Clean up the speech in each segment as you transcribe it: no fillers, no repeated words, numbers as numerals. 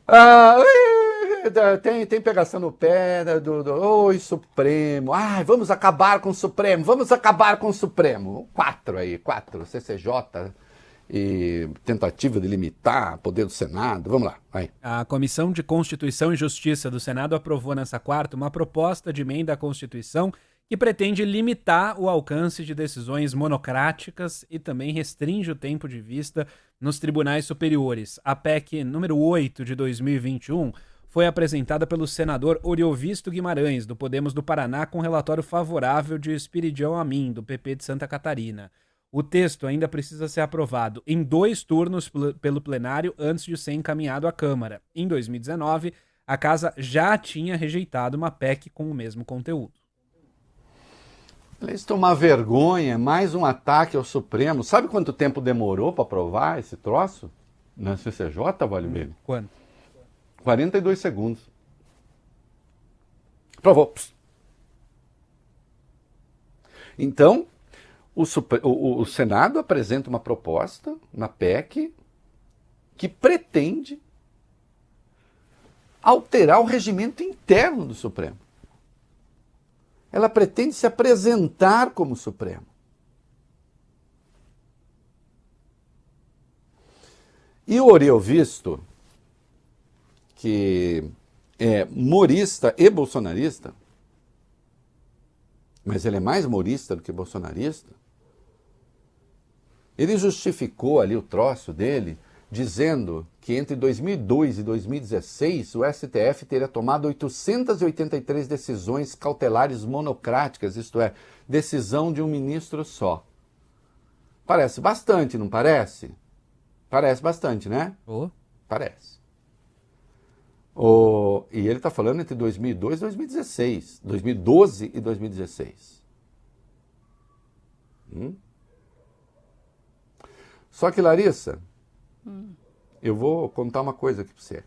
Ah, tem pegação no pé Oi, Supremo. Ai, vamos acabar com o Supremo, vamos acabar com o Supremo. Quatro, CCJ e tentativa de limitar o poder do Senado. Vamos lá, vai. A Comissão de Constituição e Justiça do Senado aprovou nessa quarta uma proposta de emenda à Constituição que pretende limitar o alcance de decisões monocráticas e também restringe o tempo de vista nos tribunais superiores. A PEC número 8 de 2021 foi apresentada pelo senador Oriovisto Guimarães, do Podemos do Paraná, com relatório favorável de Espiridião Amin, do PP de Santa Catarina. O texto ainda precisa ser aprovado em 2 turnos pelo plenário antes de ser encaminhado à Câmara. Em 2019, a Casa já tinha rejeitado uma PEC com o mesmo conteúdo. Isso é uma vergonha, mais um ataque ao Supremo. Sabe quanto tempo demorou para aprovar esse troço? Na CCJ, vale mesmo? Quanto? 42 segundos. Aprovou. Então, o Senado apresenta uma proposta, uma PEC, que pretende alterar o regimento interno do Supremo. Ela pretende se apresentar como Supremo. E o Oriovisto, que é morista e bolsonarista, mas ele é mais morista do que bolsonarista, ele justificou ali o troço dele, dizendo que entre 2002 e 2016 o STF teria tomado 883 decisões cautelares monocráticas, isto é, decisão de um ministro só. Parece bastante, não parece? Parece bastante, né? Parece. E ele está falando entre 2002 e 2016, 2012 e 2016. Só que, Larissa, eu vou contar uma coisa aqui para você.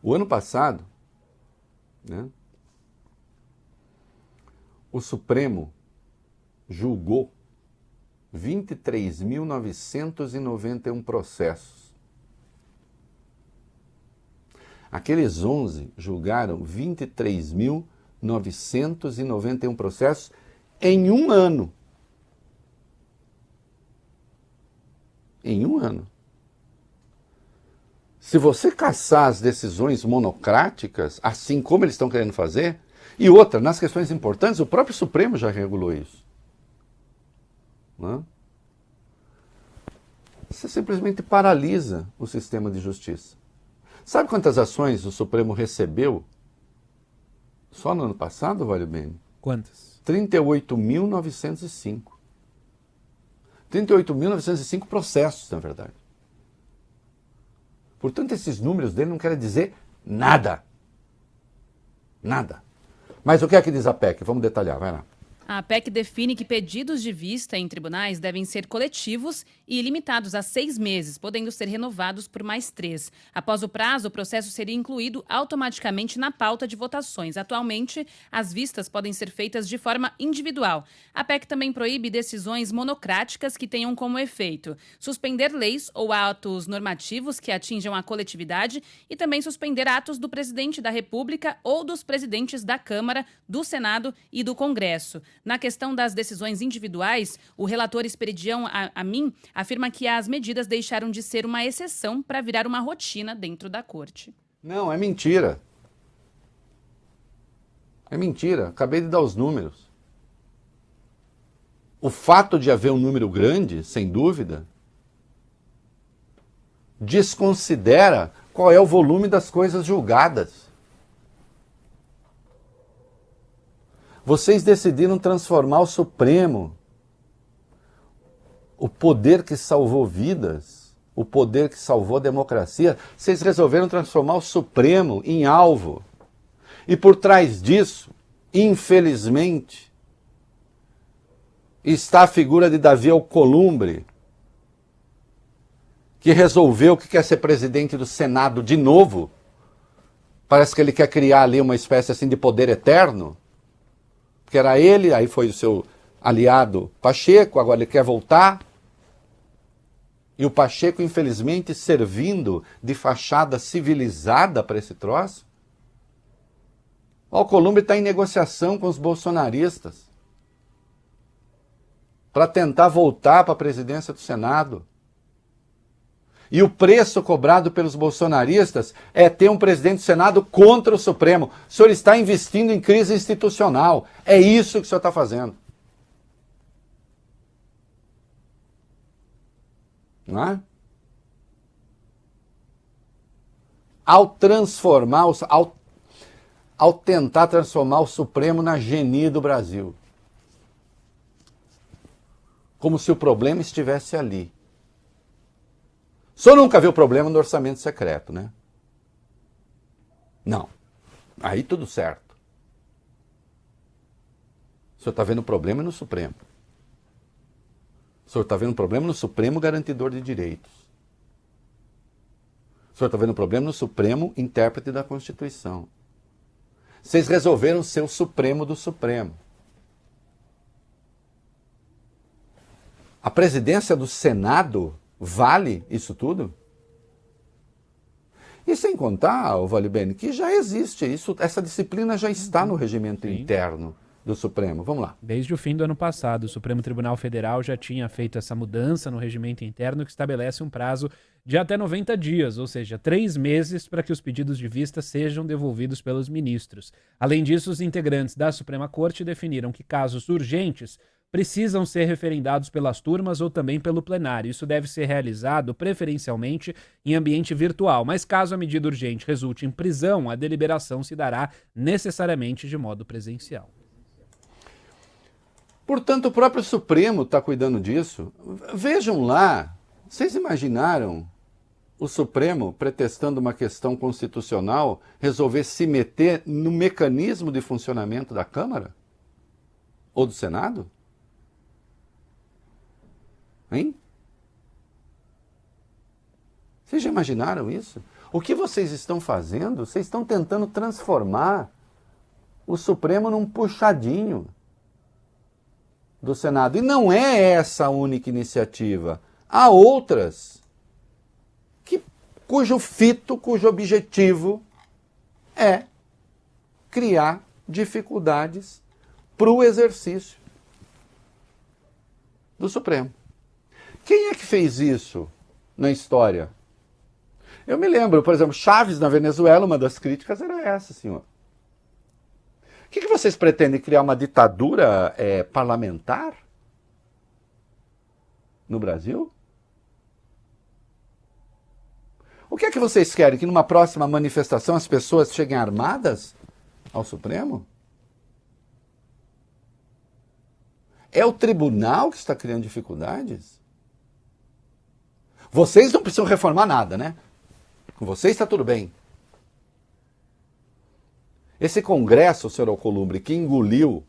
O ano passado, né, o Supremo julgou 23.991 processos. Aqueles 11 julgaram 23.991 processos em um ano. Em um ano. Se você caçar as decisões monocráticas, assim como eles estão querendo fazer, e outra, nas questões importantes, o próprio Supremo já regulou isso. Não? Você simplesmente paralisa o sistema de justiça. Sabe quantas ações o Supremo recebeu só no ano passado, Vale Bene? Quantas? 38.905. 38.905 processos, na verdade. Portanto, esses números dele não querem dizer nada. Nada. Mas o que é que diz a PEC? Vamos detalhar, vai lá. A PEC define que pedidos de vista em tribunais devem ser coletivos e limitados a 6 meses, podendo ser renovados por mais 3. Após o prazo, o processo seria incluído automaticamente na pauta de votações. Atualmente, as vistas podem ser feitas de forma individual. A PEC também proíbe decisões monocráticas que tenham como efeito suspender leis ou atos normativos que atinjam a coletividade e também suspender atos do presidente da República ou dos presidentes da Câmara, do Senado e do Congresso. Na questão das decisões individuais, o relator Esperidião Amin afirma que as medidas deixaram de ser uma exceção para virar uma rotina dentro da corte. Não, é mentira. É mentira. Acabei de dar os números. O fato de haver um número grande, sem dúvida, desconsidera qual é o volume das coisas julgadas. Vocês decidiram transformar o Supremo, o poder que salvou vidas, o poder que salvou a democracia, vocês resolveram transformar o Supremo em alvo. E por trás disso, infelizmente, está a figura de Davi Alcolumbre, que resolveu que quer ser presidente do Senado de novo. Parece que ele quer criar ali uma espécie assim de poder eterno. Porque era ele, aí foi o seu aliado Pacheco, agora ele quer voltar. E o Pacheco, infelizmente, servindo de fachada civilizada para esse troço. O Alcolumbre está em negociação com os bolsonaristas para tentar voltar para a presidência do Senado. E o preço cobrado pelos bolsonaristas é ter um presidente do Senado contra o Supremo. O senhor está investindo em crise institucional. É isso que o senhor está fazendo. Não é? Ao tentar transformar o Supremo na geni do Brasil. Como se o problema estivesse ali. O senhor nunca viu o problema no orçamento secreto, né? Não. Aí tudo certo. O senhor está vendo o problema no Supremo. O senhor está vendo o problema no Supremo Garantidor de Direitos. O senhor está vendo o problema no Supremo Intérprete da Constituição. Vocês resolveram ser o Supremo do Supremo. A presidência do Senado vale isso tudo? E sem contar, Valibene, que já existe isso, essa disciplina já está no regimento interno do Supremo. Vamos lá. Desde o fim do ano passado, o Supremo Tribunal Federal já tinha feito essa mudança no regimento interno que estabelece um prazo de até 90 dias, ou seja, 3 meses para que os pedidos de vista sejam devolvidos pelos ministros. Além disso, os integrantes da Suprema Corte definiram que casos urgentes precisam ser referendados pelas turmas ou também pelo plenário. Isso deve ser realizado preferencialmente em ambiente virtual, mas caso a medida urgente resulte em prisão, a deliberação se dará necessariamente de modo presencial. Portanto, o próprio Supremo está cuidando disso. Vejam lá, vocês imaginaram o Supremo, pretextando uma questão constitucional, resolver se meter no mecanismo de funcionamento da Câmara? Ou do Senado? Hein? Vocês já imaginaram isso? O que vocês estão fazendo? Vocês estão tentando transformar o Supremo num puxadinho do Senado. E não é essa a única iniciativa. Há outras cujo objetivo é criar dificuldades para o exercício do Supremo. Quem é que fez isso na história? Eu me lembro, por exemplo, Chávez na Venezuela, uma das críticas era essa, senhor. O que vocês pretendem, criar uma ditadura parlamentar no Brasil? O que é que vocês querem? Que numa próxima manifestação as pessoas cheguem armadas ao Supremo? É o tribunal que está criando dificuldades? Vocês não precisam reformar nada, né? Com vocês está tudo bem. Esse Congresso, senhor Alcolumbre, que engoliu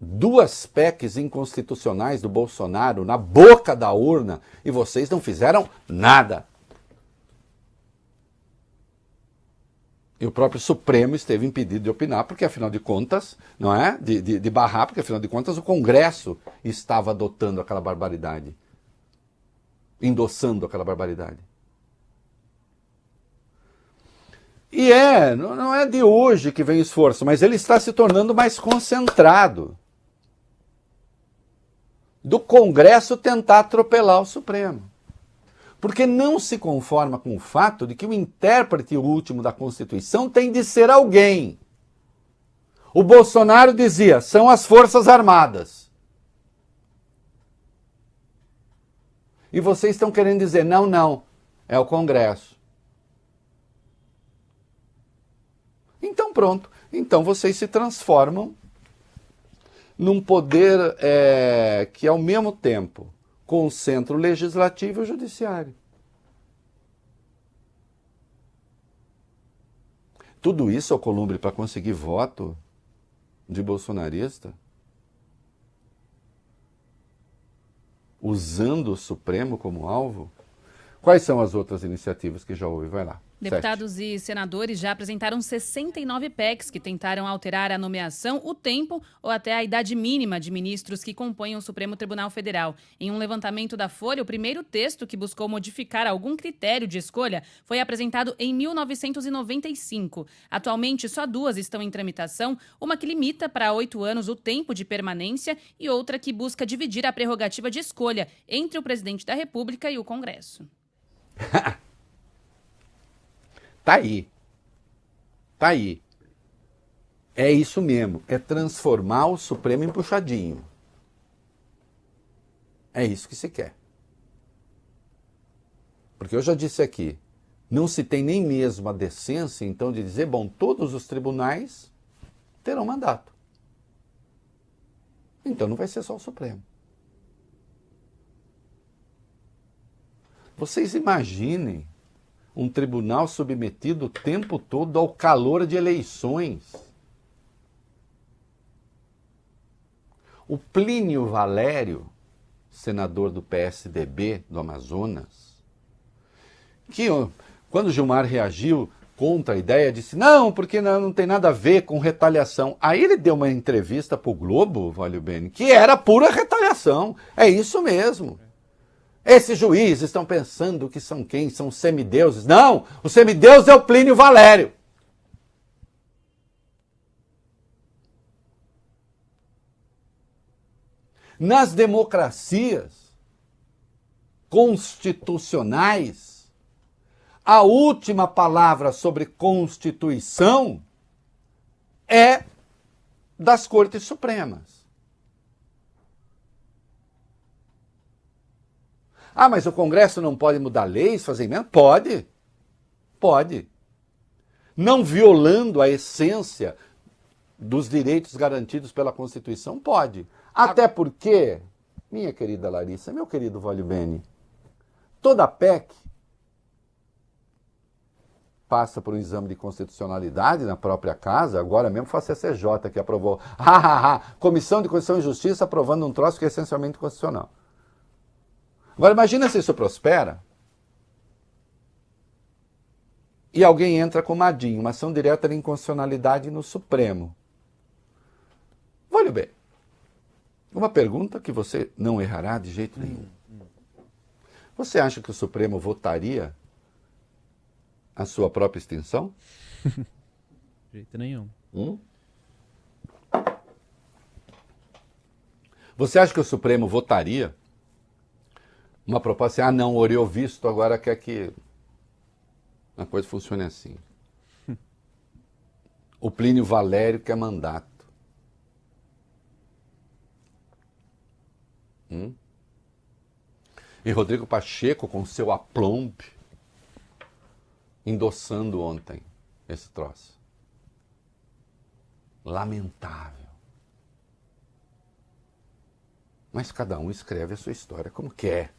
2 PECs inconstitucionais do Bolsonaro na boca da urna e vocês não fizeram nada. E o próprio Supremo esteve impedido de opinar, porque afinal de contas, não é? De barrar, porque afinal de contas o Congresso estava adotando aquela barbaridade. Endossando aquela barbaridade. E não é de hoje que vem o esforço, mas ele está se tornando mais concentrado. Do Congresso tentar atropelar o Supremo. Porque não se conforma com o fato de que o intérprete último da Constituição tem de ser alguém. O Bolsonaro dizia, são as Forças Armadas. E vocês estão querendo dizer, não, é o Congresso. Então pronto, então vocês se transformam num poder que ao mesmo tempo concentra o legislativo e o judiciário. Tudo isso, Alcolumbre, para conseguir voto de bolsonarista? Usando o Supremo como alvo? Quais são as outras iniciativas que já houve? Vai lá. Deputados e senadores já apresentaram 69 PECs que tentaram alterar a nomeação, o tempo ou até a idade mínima de ministros que compõem o Supremo Tribunal Federal. Em um levantamento da Folha, o primeiro texto que buscou modificar algum critério de escolha foi apresentado em 1995. Atualmente, só 2 estão em tramitação, uma que limita para 8 anos o tempo de permanência e outra que busca dividir a prerrogativa de escolha entre o presidente da República e o Congresso. Tá aí. Tá aí. É isso mesmo. É transformar o Supremo em puxadinho. É isso que se quer. Porque eu já disse aqui, não se tem nem mesmo a decência, então, de dizer, bom, todos os tribunais terão mandato. Então não vai ser só o Supremo. Vocês imaginem um tribunal submetido o tempo todo ao calor de eleições. O Plínio Valério, senador do PSDB do Amazonas, que quando Gilmar reagiu contra a ideia, disse, não, porque não tem nada a ver com retaliação. Aí ele deu uma entrevista para o Globo, Valio Bene, que era pura retaliação. É isso mesmo. Esses juízes estão pensando que são quem? São semideuses. Não! O semideus é o Plínio Valério. Nas democracias constitucionais, a última palavra sobre Constituição é das Cortes Supremas. Ah, mas o Congresso não pode mudar leis, fazer emenda? Pode. Pode. Não violando a essência dos direitos garantidos pela Constituição? Pode. Até porque, minha querida Larissa, meu querido Valio Bene, toda PEC passa por um exame de constitucionalidade na própria casa. Agora mesmo foi a CCJ que aprovou. Comissão de Constituição e Justiça aprovando um troço que é essencialmente constitucional. Agora imagina se isso prospera e alguém entra com uma ação direta de inconstitucionalidade no Supremo. Olha bem, uma pergunta que você não errará de jeito nenhum. Você acha que o Supremo votaria a sua própria extinção? De jeito nenhum. Você acha que o Supremo votaria uma proposta assim, não, o Oriovisto agora quer que a coisa funcione assim. O Plínio Valério quer mandato. E Rodrigo Pacheco, com seu aplomb, endossando ontem esse troço. Lamentável. Mas cada um escreve a sua história como quer.